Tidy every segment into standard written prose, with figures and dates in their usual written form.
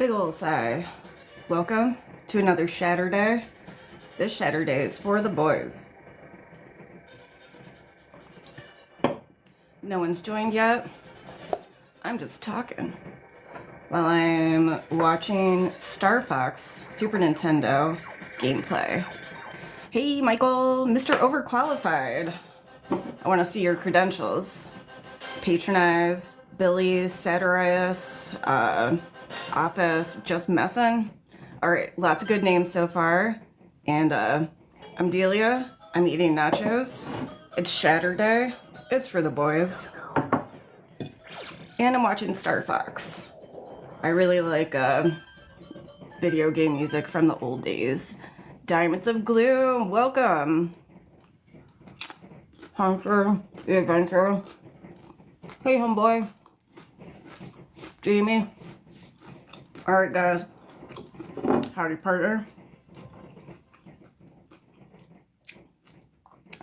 Big ol' sigh. Welcome to another Shatter Day. This Shatter Day is for the boys. No one's joined yet. I'm just talking while I'm watching Star Fox Super Nintendo gameplay. Hey, Michael, Mr. Overqualified. I want to see your credentials. Patronize, Billy, Satirius, Office, Just Messin'. Alright, lots of good names so far. And I'm Delia. I'm eating nachos. It's Shatter Day. It's for the boys. And I'm watching Star Fox. I really like video game music from the old days. Diamonds of Gloom, welcome. Hunter, the adventure. Hey, homeboy. Jamie. Alright, guys. Howdy, partner.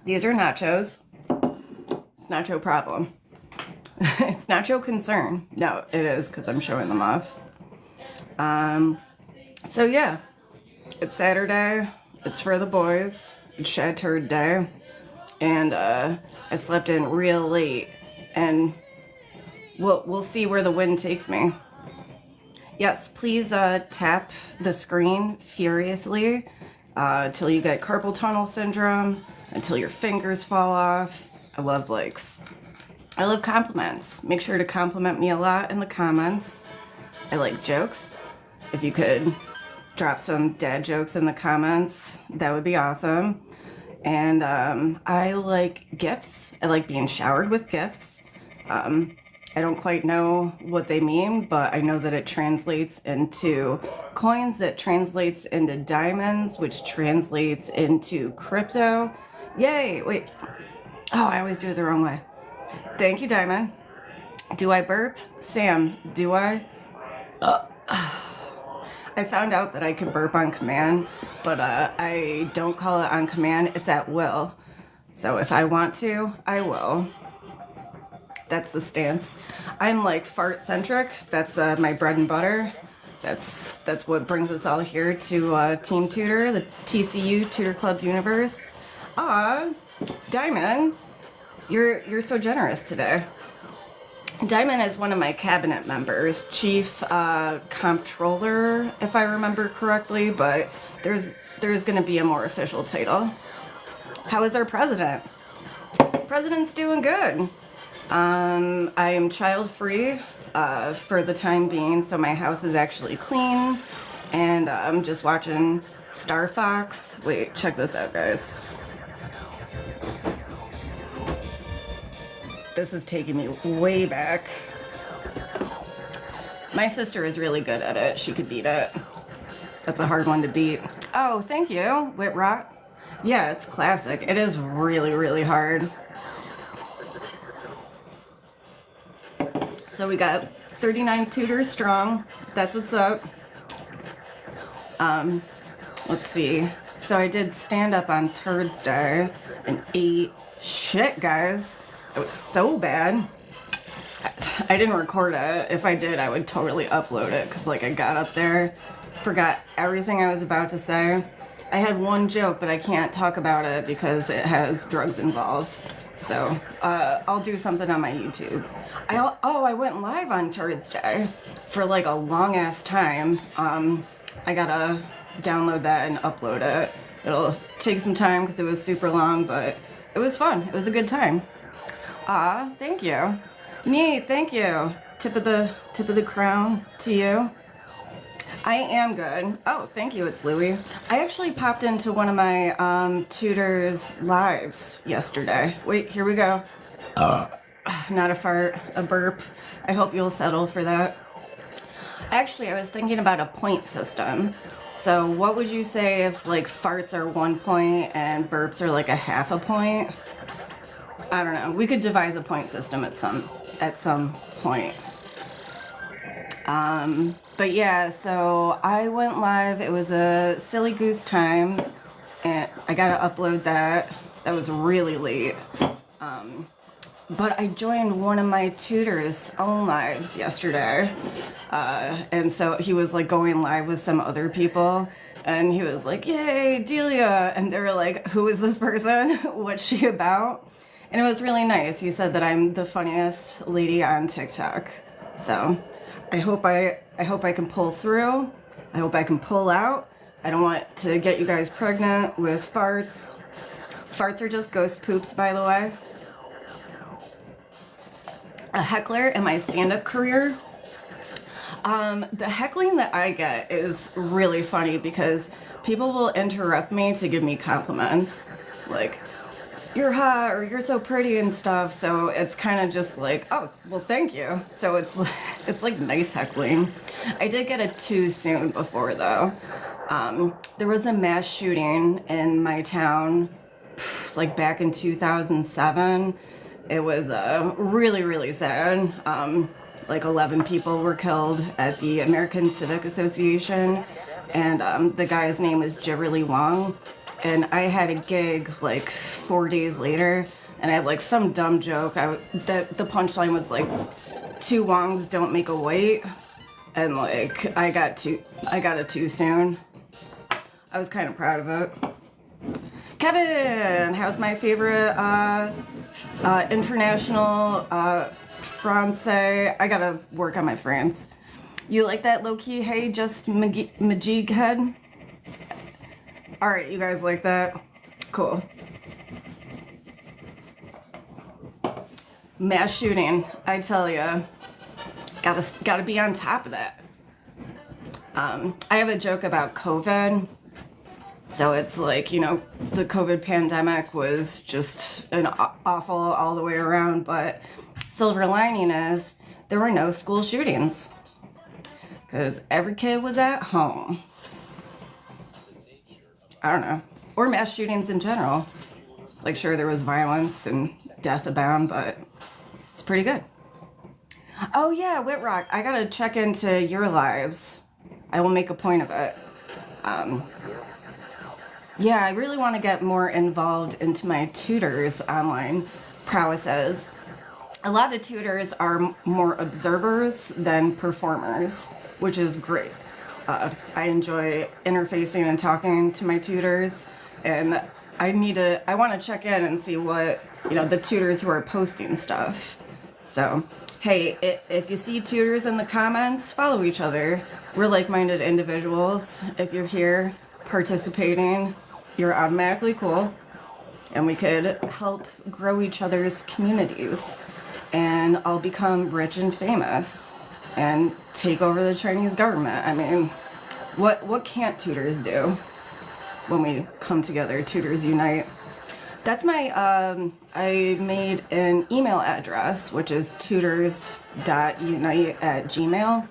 These are nachos. It's nacho problem. It's nacho concern. No, it is because I'm showing them off. So yeah, it's Saturday. It's for the boys. It's Shatter Day. And I slept in real late. And we'll see where the wind takes me. Yes, please tap the screen furiously till you get carpal tunnel syndrome, until your fingers fall off. I love likes. I love compliments. Make sure to compliment me a lot in the comments. I like jokes. If you could drop some dad jokes in the comments, that would be awesome. And I like gifts. I like being showered with gifts. I don't quite know what they mean, but I know that it translates into coins, that translates into diamonds, which translates into crypto. Yay! Wait. Oh, I always do it the wrong way. Thank you, Diamond. Do I burp? Sam, do I? I found out that I can burp on command, but I don't call it on command. It's at will. So if I want to, I will. That's the stance. I'm like fart centric. That's my bread and butter. That's what brings us all here to Team Tutor, the TCU Tutor Club universe. Aw, Diamond, you're so generous today. Diamond is one of my cabinet members, chief comptroller, if I remember correctly, but there's going to be a more official title. How is our president? President's doing good. I am child-free for the time being, so my house is actually clean, and I'm just watching Star Fox. Wait, check this out, guys. This is taking me way back. My sister is really good at it. She could beat it. That's a hard one to beat. Oh, thank you, Wit Rock. Yeah, it's classic. It is really, really hard. So we got 39 tutors strong. That's what's up. Let's see. So I did stand up on Thursday and ate shit, guys. It was so bad. I didn't record it. If I did, I would totally upload it because like I got up there, forgot everything I was about to say. I had one joke, but I can't talk about it because it has drugs involved. So, I'll do something on my YouTube. I went live on Thursday for like a long ass time. I gotta download that and upload it. It'll take some time because it was super long, but it was fun. It was a good time. Thank you. Me, thank you. Tip of the crown to you. I am good. Oh, thank you, it's Louie. I actually popped into one of my tutors' lives yesterday. Wait, here we go. Not a fart, a burp. I hope you'll settle for that. Actually, I was thinking about a point system. So what would you say if like farts are 1 point and burps are like a half a point? I don't know. We could devise a point system at some point. But yeah, so I went live. It was a silly goose time, and I gotta upload that. That was really late. but I joined one of my tutor's own lives yesterday. And so he was like going live with some other people. And he was like, yay, Delia. And they were like, who is this person? What's she about? And it was really nice. He said that I'm the funniest lady on TikTok. So I hope I can pull through. I hope I can pull out. I don't want to get you guys pregnant with farts. Farts are just ghost poops, by the way. A heckler in my stand-up career. The heckling that I get is really funny because people will interrupt me to give me compliments. Like, you're hot or you're so pretty and stuff. So it's kind of just like, oh, well, thank you. So it's like nice heckling. I did get it too soon before though. There was a mass shooting in my town, like back in 2007. It was really, really sad. Like 11 people were killed at the American Civic Association, and the guy's name is Jibberly Wong. And I had a gig like 4 days later, and I had like some dumb joke. The punchline was like, 2 Wongs don't make a white, and like I got it too soon. I was kind of proud of it. Kevin, how's my favorite international Francais? I gotta work on my France. You like that low-key, hey, just Majig head? Alright, you guys like that? Cool. Mass shooting, I tell ya. Gotta be on top of that. I have a joke about COVID. So it's like, you know, the COVID pandemic was just an awful all the way around, but silver lining is there were no school shootings because every kid was at home. I don't know. Or mass shootings in general. Like, sure, there was violence and death abound, but it's pretty good. Oh yeah, Whitrock, I gotta check into your lives. I will make a point of it. Yeah, I really want to get more involved into my tutors' online prowesses. A lot of tutors are more observers than performers, which is great. I enjoy interfacing and talking to my tutors, and I want to check in and see what, you know, the tutors who are posting stuff. So, hey, if you see tutors in the comments, follow each other. We're like-minded individuals. If you're here participating, you're automatically cool, and we could help grow each other's communities, and I'll become rich and famous and take over the Chinese government. I mean, what can't tutors do when we come together? Tutors unite. That's my, I made an email address, which is tutors.unite@gmail.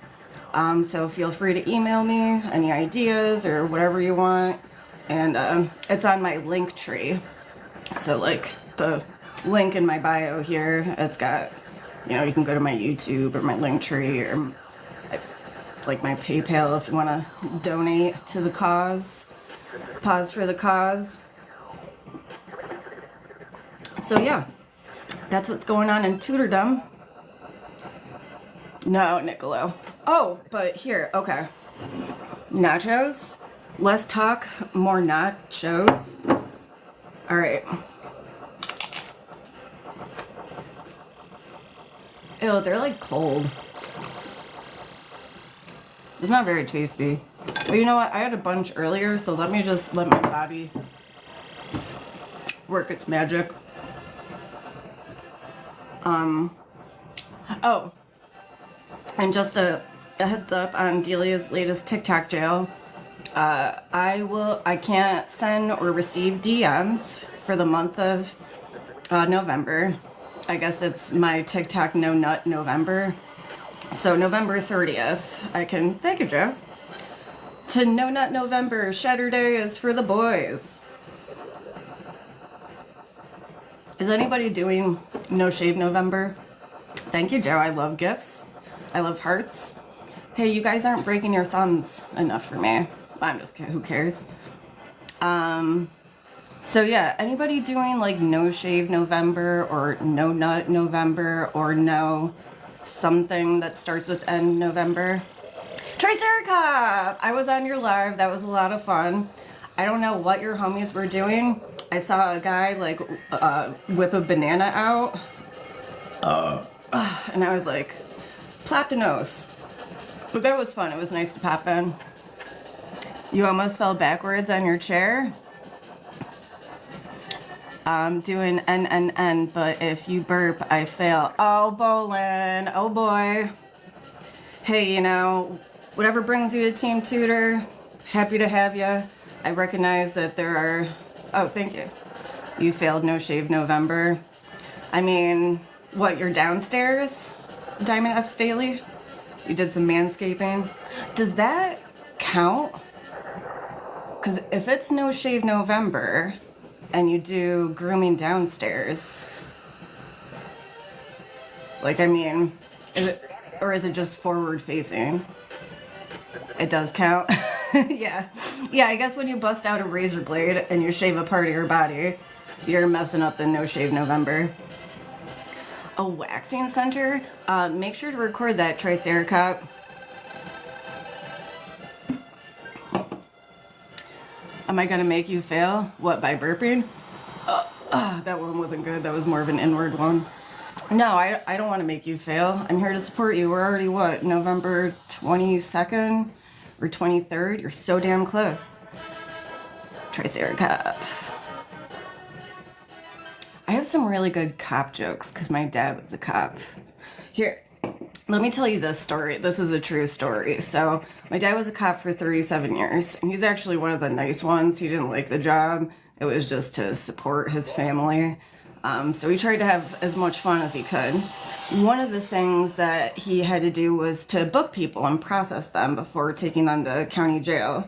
So feel free to email me any ideas or whatever you want. And it's on my link tree. So like the link in my bio here, it's got, you know, you can go to my YouTube or my link tree or like my PayPal if you want to donate to the cause. Pause for the cause. So yeah, that's what's going on in tutordom. No, Niccolo. Oh, but here, okay. Nachos. Less talk, more nachos. All right. Ew, they're like cold. It's not very tasty. But you know what? I had a bunch earlier, so let me just let my body work its magic. Oh, and just a heads up on Delia's latest TikTok jail. I can't send or receive DMs for the month of November. I guess it's my TikTok No Nut November. So November 30th, I can, thank you, Joe. To No Nut November, Shatter Day is for the boys. Is anybody doing No Shave November? Thank you, Joe. I love gifts. I love hearts. Hey, you guys aren't breaking your thumbs enough for me. I'm just kidding. Who cares? So yeah, anybody doing like no shave November or no nut November or no something that starts with N November? Triceracop! I was on your live. That was a lot of fun. I don't know what your homies were doing. I saw a guy like whip a banana out. And I was like, Platinos. But that was fun. It was nice to pop in. You almost fell backwards on your chair. I'm doing N, but if you burp, I fail. Oh, Bolin. Oh, boy. Hey, you know, whatever brings you to Team Tutor, happy to have you. I recognize that there are... Oh, thank you. You failed No Shave November. I mean, what, you're downstairs? Diamond F. Staley? You did some manscaping. Does that count? Because if it's No Shave November... and you do grooming downstairs, like, I mean, is it just forward facing? It does count. Yeah, I guess when you bust out a razor blade and you shave a part of your body, you're messing up the No Shave November. A waxing center? Make sure to record that, Triceracop. Am I gonna make you fail? What, by burping? That one wasn't good. That was more of an inward one. No, I don't want to make you fail. I'm here to support you. We're already, what, November 22nd or 23rd? You're so damn close. Triceracop. I have some really good cop jokes because my dad was a cop. Here, let me tell you this story. This is a true story. So my dad was a cop for 37 years, and he's actually one of the nice ones. He didn't like the job. It was just to support his family. So he tried to have as much fun as he could. One of the things that he had to do was to book people and process them before taking them to county jail.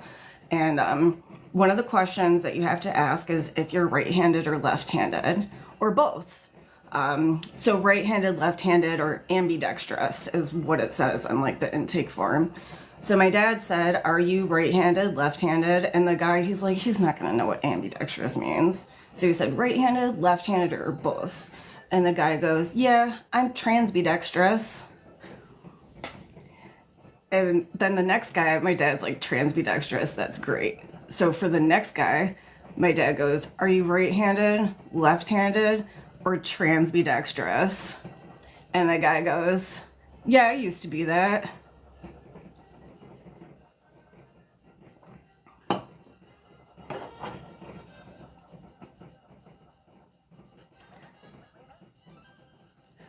And one of the questions that you have to ask is if you're right-handed or left-handed, or both. So right-handed, left-handed, or ambidextrous is what it says on like the intake form. So my dad said, are you right-handed, left-handed? And the guy, he's like, he's not gonna know what ambidextrous means. So he said, right-handed, left-handed, or both? And the guy goes, yeah, I'm transbidextrous. And then the next guy, my dad's like, transbidextrous, that's great. So for the next guy, my dad goes, are you right-handed, left-handed, or transbidextrous? And the guy goes, yeah, I used to be that.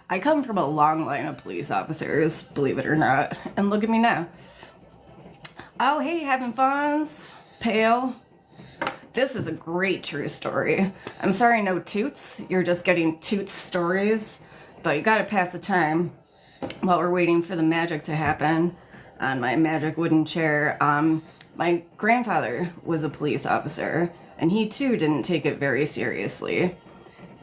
I come from a long line of police officers, believe it or not, and look at me now. Oh, hey, having funs? Pale? This is a great true story. I'm sorry, no toots. You're just getting toots stories, but you gotta pass the time while we're waiting for the magic to happen on my magic wooden chair. My grandfather was a police officer, and he too didn't take it very seriously.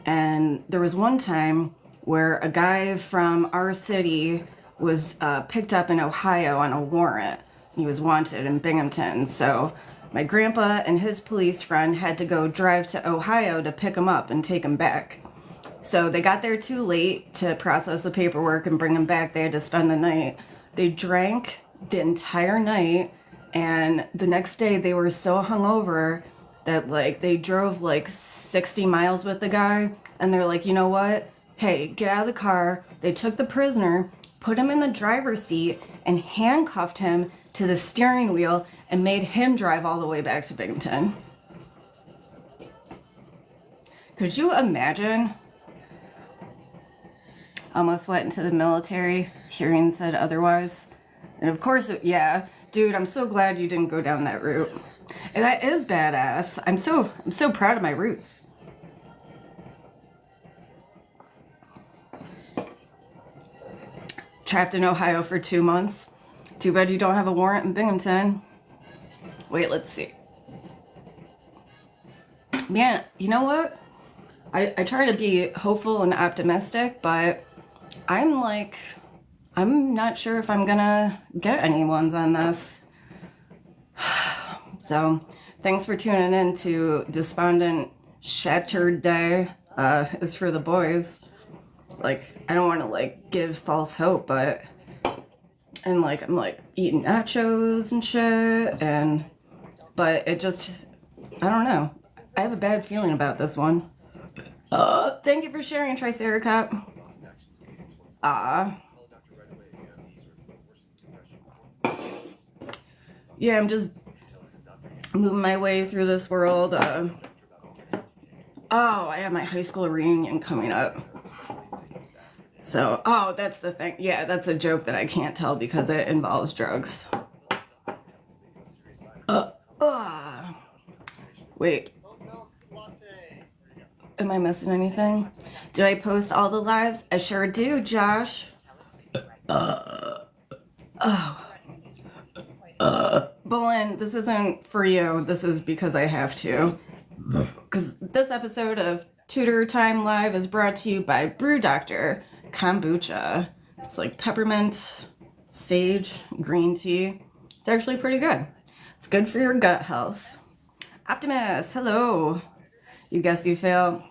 And there was one time where a guy from our city was picked up in Ohio on a warrant. He was wanted in Binghamton, so my grandpa and his police friend had to go drive to Ohio to pick him up and take him back. So they got there too late to process the paperwork and bring him back. They had to spend the night. They drank the entire night, and the next day they were so hungover that like they drove like 60 miles with the guy, and they're like, you know what? Hey, get out of the car. They took the prisoner, put him in the driver's seat, and handcuffed him to the steering wheel and made him drive all the way back to Binghamton. Could you imagine? Almost went into the military, hearing said otherwise. And of course, yeah, dude, I'm so glad you didn't go down that route. And that is badass. I'm so proud of my roots. Trapped in Ohio for 2 months. Too bad you don't have a warrant in Binghamton. Wait, let's see. Man, you know what? I try to be hopeful and optimistic, but I'm not sure if I'm gonna get any ones on this. So, thanks for tuning in to Despondent shattered day is for the boys. Like, I don't want to, like, give false hope, but... And, like, I'm, like, eating nachos and shit, and... But it just... I don't know. I have a bad feeling about this one. Thank you for sharing, Triceracop. Yeah, I'm just moving my way through this world. Oh, I have my high school reunion coming up. So, oh, that's the thing. Yeah, that's a joke that I can't tell because it involves drugs. Wait. Am I missing anything? Do I post all the lives? I sure do, Josh. Bolin, this isn't for you. This is because I have to. Because this episode of Tutor Time Live is brought to you by Brew Doctor kombucha. It's like peppermint, sage, green tea. It's actually pretty good. It's good for your gut health. Optimus, hello. You guess you fail?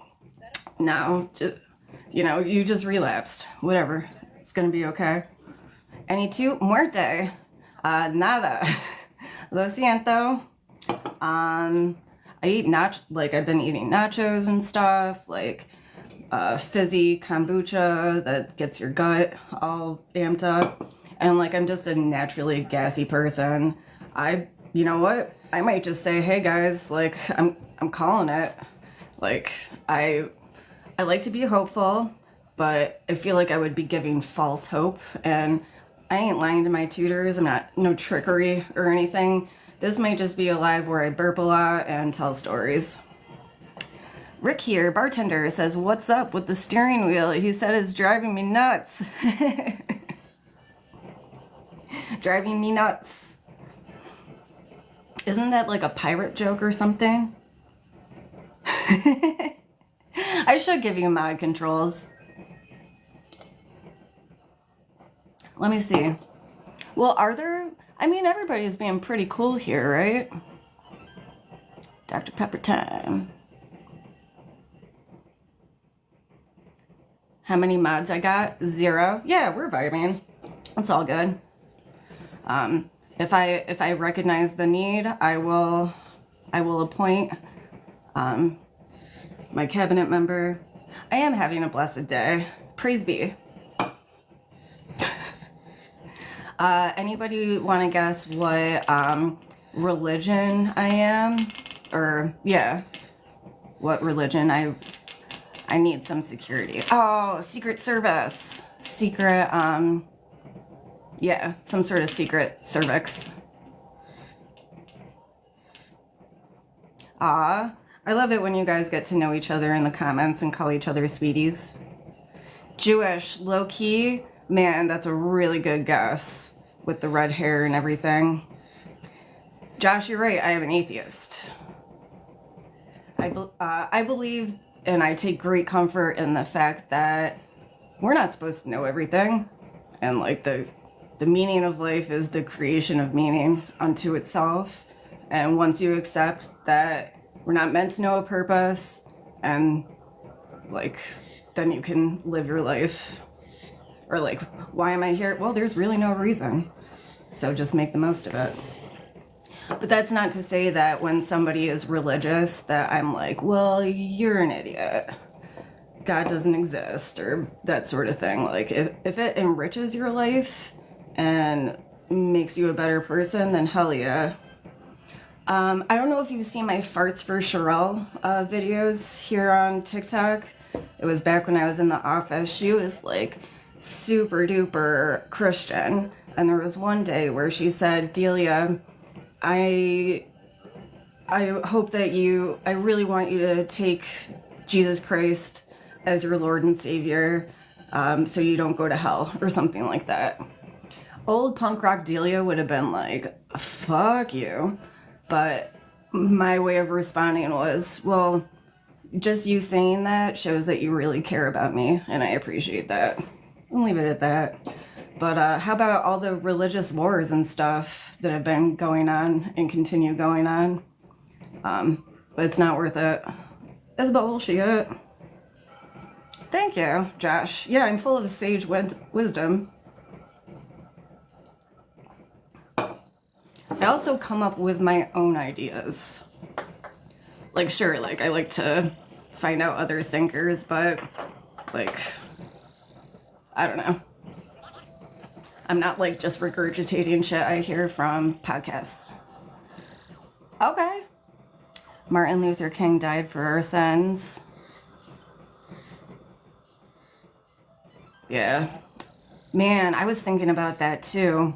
No, you know, you just relapsed. Whatever. It's gonna be okay. Any two? Muerte. Nada. Lo siento. I eat I've been eating nachos and stuff, like fizzy kombucha that gets your gut all amped up. And like, I'm just a naturally gassy person. You know what? I might just say, hey guys, like, I'm calling it. Like, I like to be hopeful, but I feel like I would be giving false hope, and I ain't lying to my tutors. I'm not, no trickery or anything. This might just be a live where I burp a lot and tell stories. Rick here, bartender, says, what's up with the steering wheel? He said it's driving me nuts. Driving me nuts. Isn't that like a pirate joke or something? I should give you mod controls. Let me see. Well, are there... I mean, everybody's being pretty cool here, right? Dr. Pepper time. How many mods I got? 0. Yeah, we're vibing. That's all good. If I recognize the need, I will appoint my cabinet member. I am having a blessed day. Praise be. Anybody want to guess what religion I am? Or yeah, what religion? I need some security. Oh, Secret Service. Secret, yeah, some sort of secret cervix. I love it when you guys get to know each other in the comments and call each other sweeties. Jewish, low-key, man, that's a really good guess with the red hair and everything. Josh, you're right, I am an atheist. I believe and I take great comfort in the fact that we're not supposed to know everything. And like the meaning of life is the creation of meaning unto itself. And once you accept that we're not meant to know a purpose, and like, then you can live your life. Or like, why am I here? Well, there's really no reason. So just make the most of it. But that's not to say that when somebody is religious that I'm like, well, you're an idiot. God doesn't exist, or that sort of thing. Like, if it enriches your life and makes you a better person, then hell yeah. I don't know if you've seen my Farts for Sherelle videos here on TikTok. It was back when I was in the office. She was like super duper Christian. And there was one day where she said, Delia, I hope that I really want you to take Jesus Christ as your Lord and Savior, so you don't go to hell, or something like that. Old punk rock Delia would have been like, fuck you. But my way of responding was, well, just you saying that shows that you really care about me, and I appreciate that. I'll leave it at that. But how about all the religious wars and stuff that have been going on and continue going on? But it's not worth it. It's bullshit. Thank you, Josh. Yeah, I'm full of sage wisdom. I also come up with my own ideas. Like, sure, like, I like to find out other thinkers, but, like, I don't know. I'm not, like, just regurgitating shit I hear from podcasts. Okay. Martin Luther King died for our sins. Yeah. Man, I was thinking about that, too.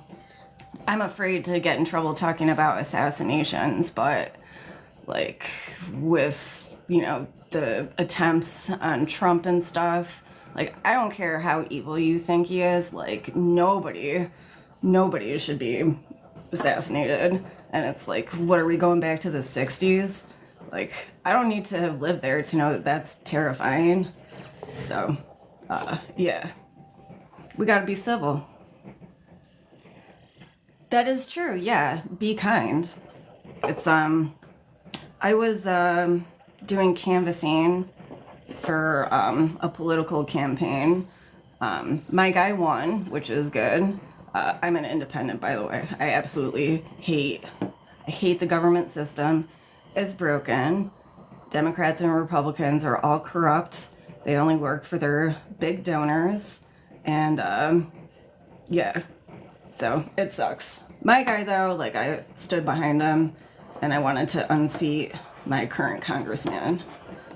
I'm afraid to get in trouble talking about assassinations, but, like, with, you know, the attempts on Trump and stuff, like, I don't care how evil you think he is, like, nobody should be assassinated. And it's like, what, are we going back to the 60s? Like, I don't need to have lived there to know that that's terrifying. So, yeah. We gotta be civil. That is true, yeah. Be kind. It's, I was, doing canvassing for, a political campaign. My guy won, which is good. I'm an independent, by the way. I absolutely hate the government system. It's broken. Democrats and Republicans are all corrupt. They only work for their big donors. And, yeah. So, it sucks. My guy, though, like, I stood behind him, and I wanted to unseat my current congressman.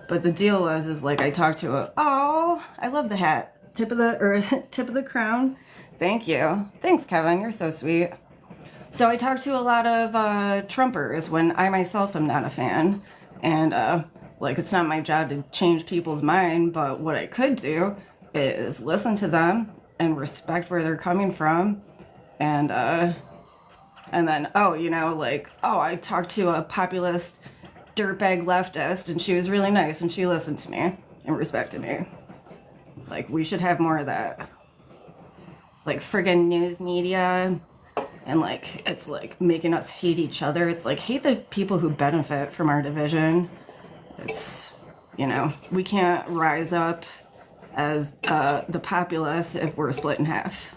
But the deal was, like, I talked to a, oh, I love the hat. Tip of the crown. Thank you. Thanks, Kevin. You're so sweet. So I talked to a lot of Trumpers when I myself am not a fan. And, like, it's not my job to change people's mind, but what I could do is listen to them and respect where they're coming from. And then, oh, you know, like, oh, I talked to a populist dirtbag leftist and she was really nice and she listened to me and respected me. Like, we should have more of that. Like, friggin' news media, and, like, it's, like, making us hate each other. It's, like, hate the people who benefit from our division. It's, you know, we can't rise up as the populace if we're split in half.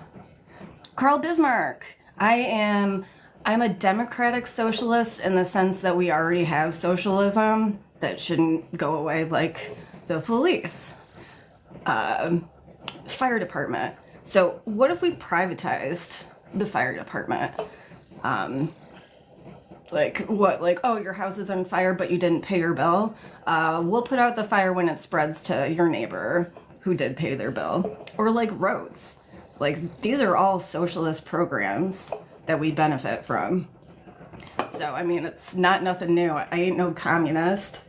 Carl Bismarck. I'm a democratic socialist in the sense that we already have socialism that shouldn't go away, like the police. Fire department. So what if we privatized the fire department? Like, what? Like, oh, your house is on fire, but you didn't pay your bill? We'll put out the fire when it spreads to your neighbor who did pay their bill. Or, like, roads. Like, these are all socialist programs that we benefit from. So, I mean, it's not nothing new. I ain't no communist.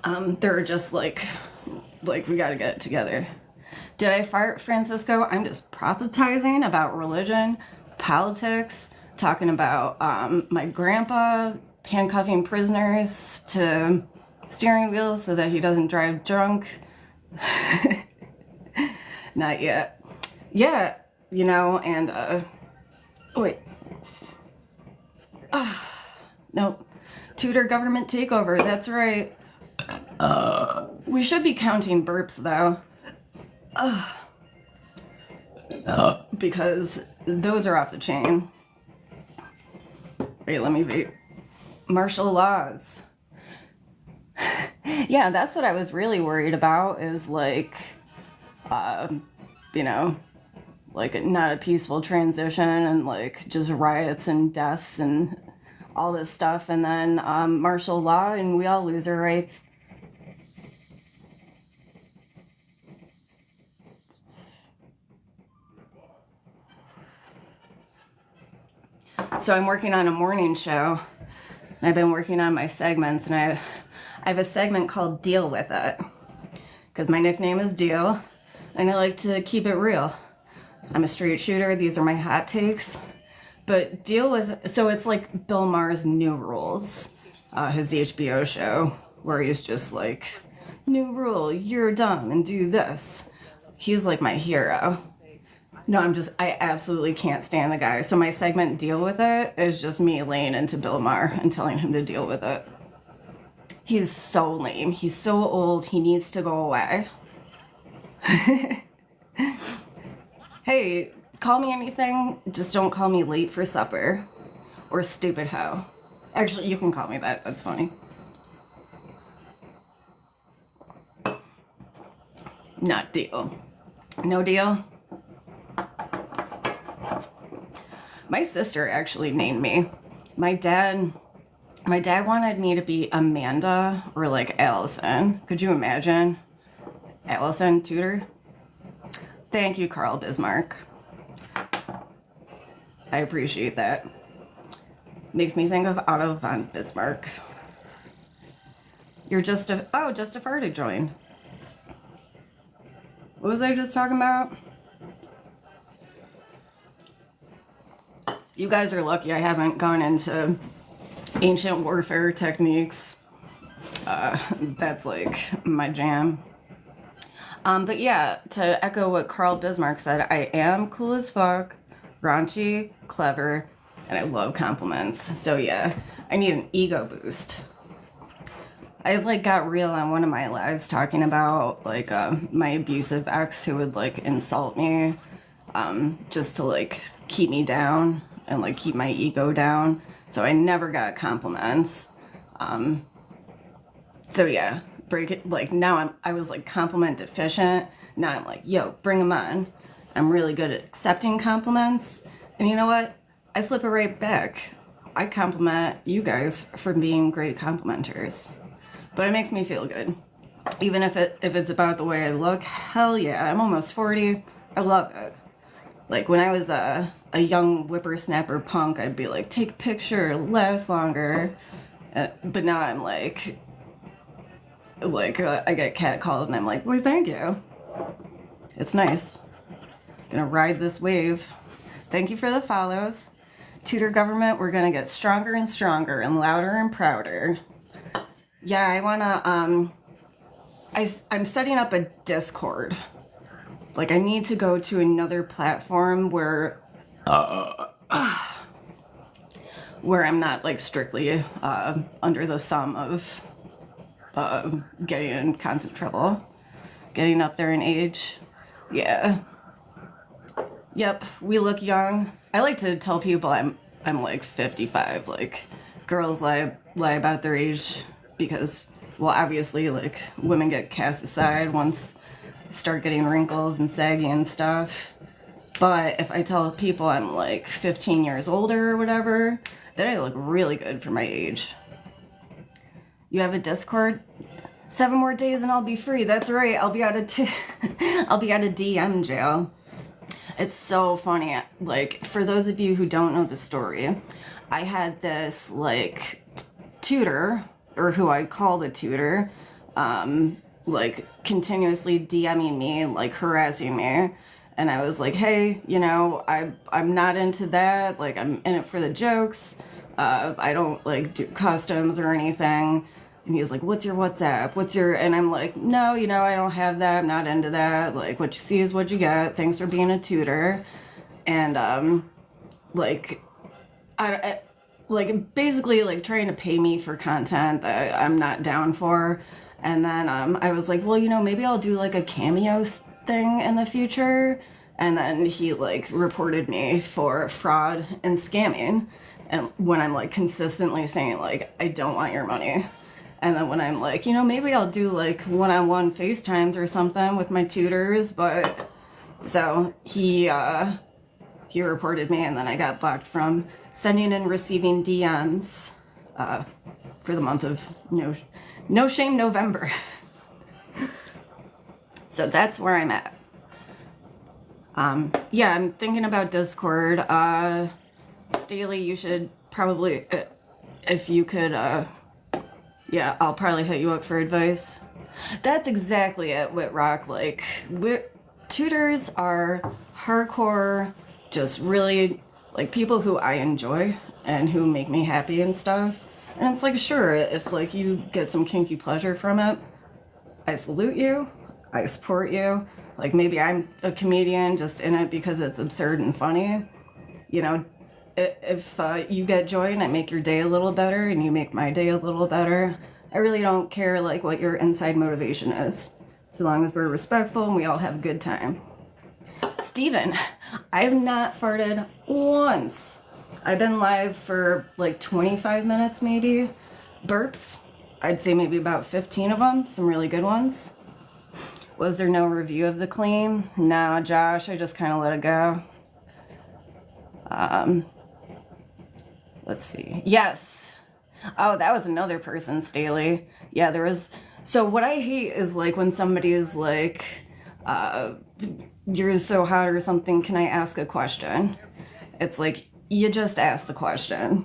They're just, like, we gotta get it together. Did I fart, Francisco? I'm just proselytizing about religion, politics, talking about my grandpa handcuffing prisoners to steering wheels so that he doesn't drive drunk. Not yet. Yeah, you know, and, wait. Nope. Tutor government takeover, that's right. We should be counting burps, though. Because those are off the chain. Wait, let me vape. Martial laws. Yeah, that's what I was really worried about, is, like, you know, like, not a peaceful transition and, like, just riots and deaths and all this stuff, and then martial law and we all lose our rights. So I'm working on a morning show. I've been working on my segments, and I have a segment called Deal With It, because my nickname is Deal, and I like to keep it real. I'm a straight shooter. These are my hot takes. But deal with, so it's like Bill Maher's New Rules, his HBO show, where he's just like, new rule, you're dumb and do this. He's like my hero. No, I absolutely can't stand the guy. So my segment Deal With It is just me laying into Bill Maher and telling him to deal with it. He's so lame. He's so old. He needs to go away. Hey, call me anything. Just don't call me late for supper. Or stupid hoe. Actually, you can call me that. That's funny. Not deal. No deal? My sister actually named me. My dad wanted me to be Amanda or like Allison. Could you imagine? Allison Tutor? Thank you, Carl Bismarck. I appreciate that. Makes me think of Otto von Bismarck. You're just a farted joined. What was I just talking about? You guys are lucky I haven't gone into ancient warfare techniques. That's like my jam. But yeah, to echo what Carl Bismarck said, I am cool as fuck, raunchy, clever, and I love compliments. So yeah, I need an ego boost. I like got real on one of my lives talking about like my abusive ex who would like insult me just to like keep me down and like keep my ego down. So I never got compliments. So yeah, break it. Like now I was like compliment deficient. Now I'm like, yo, bring them on. I'm really good at accepting compliments. And you know what? I flip it right back. I compliment you guys for being great complimenters. But it makes me feel good. Even if it's about the way I look, hell yeah, I'm almost 40. I love it. Like when I was a young whippersnapper punk, I'd be like, take a picture, last longer. But now I'm like I get catcalled and I'm like, boy, thank you. It's nice. Gonna ride this wave. Thank you for the follows. Tutor government, we're gonna get stronger and stronger and louder and prouder. Yeah, I wanna, I'm setting up a Discord. Like, I need to go to another platform where I'm not, like, strictly, under the thumb of, getting in constant trouble. Getting up there in age. Yeah. Yep, we look young. I like to tell people I'm like 55. Like, girls lie about their age. Because, well, obviously, like, women get cast aside once they start getting wrinkles and saggy and stuff. But if I tell people I'm, like, 15 years older or whatever, then I look really good for my age. You have a Discord? 7 more days and I'll be free. That's right. I'll be out of DM jail. It's so funny. Like, for those of you who don't know the story, I had this, like, tutor, or who I called a tutor, like continuously DMing me, like harassing me. And I was like, hey, you know, I'm not into that. Like, I'm in it for the jokes. I don't like do customs or anything. And he was like, what's your WhatsApp? And I'm like, no, you know, I don't have that. I'm not into that. Like, what you see is what you get. Thanks for being a tutor. And, like, like basically like trying to pay me for content that I'm not down for. And then I was like, well, you know, maybe I'll do like a cameo thing in the future. And then he like reported me for fraud and scamming. And when I'm like consistently saying like, I don't want your money. And then when I'm like, you know, maybe I'll do like one-on-one FaceTimes or something with my tutors. But so he reported me, and then I got blocked from sending and receiving DMs for the month of No Shame November. So that's where I'm at. Yeah, I'm thinking about Discord. Staley, you should probably, if you could, yeah, I'll probably hit you up for advice. That's exactly it, Whitrock. Like, tutors are hardcore, just really, like, people who I enjoy and who make me happy and stuff. And it's like, sure, if, like, you get some kinky pleasure from it, I salute you, I support you. Like, maybe I'm a comedian just in it because it's absurd and funny. You know, if you get joy and I make your day a little better and you make my day a little better, I really don't care like what your inside motivation is, so long as we're respectful and we all have a good time. Steven, I have not farted once. I've been live for like 25 minutes maybe. Burps, I'd say maybe about 15 of them, some really good ones. Was there no review of the claim? No, Josh, I just kind of let it go. Let's see. Yes. Oh, that was another person, Staley. Yeah, there was. So what I hate is like when somebody is like, you're so hot or something, can I ask a question? It's like, you just ask the question.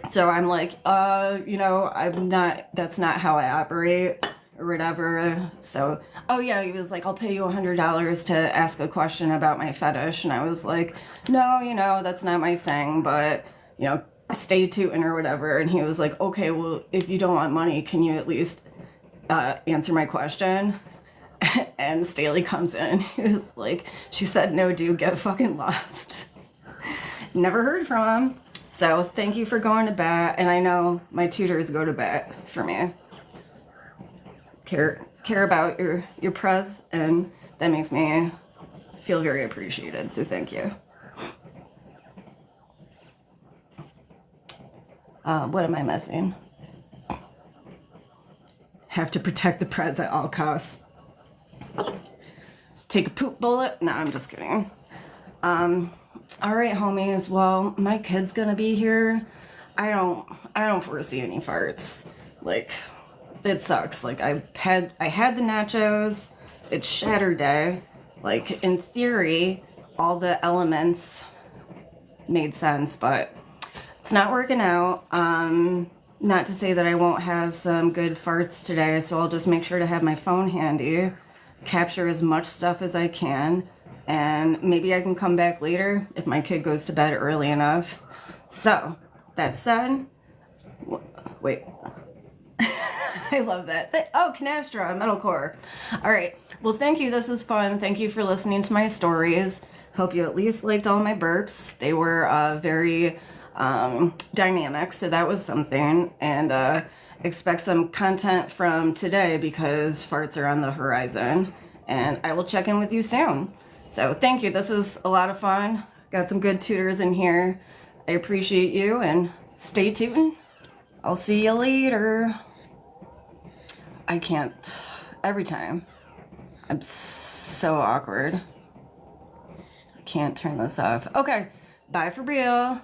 So I'm like, I'm not, that's not how I operate or whatever. So, oh yeah, he was like, I'll pay you $100 to ask a question about my fetish. And I was like, no, that's not my thing, but, stay tuned or whatever. And he was like, okay, well, if you don't want money, can you at least answer my question? And Staley comes in. He's like, she said, no, dude, get fucking lost. Never heard from him. So thank you for going to bat. And I know my tutors go to bat for me. Care about your prez, and that makes me feel very appreciated. So thank you. What am I missing? Have to protect the prez at all costs. Take a poop bullet? No, I'm just kidding. All right, homies. Well, my kid's gonna be here. I don't foresee any farts. Like, it sucks. Like, I had the nachos. It's shatter day. Like, in theory, all the elements made sense, but it's not working out. Not to say that I won't have some good farts today, so I'll just make sure to have my phone handy, capture as much stuff as I can, and maybe I can come back later if my kid goes to bed early enough. So, that said, wait. I love that. Oh, Canastra, metalcore. All right. Well, thank you. This was fun. Thank you for listening to my stories. Hope you at least liked all my burps. They were very dynamic, so that was something. And expect some content from today because farts are on the horizon. And I will check in with you soon. So thank you. This was a lot of fun. Got some good tutors in here. I appreciate you, and stay tuned. I'll see you later. I can't. Every time. I'm so awkward. I can't turn this off. Okay. Bye for real.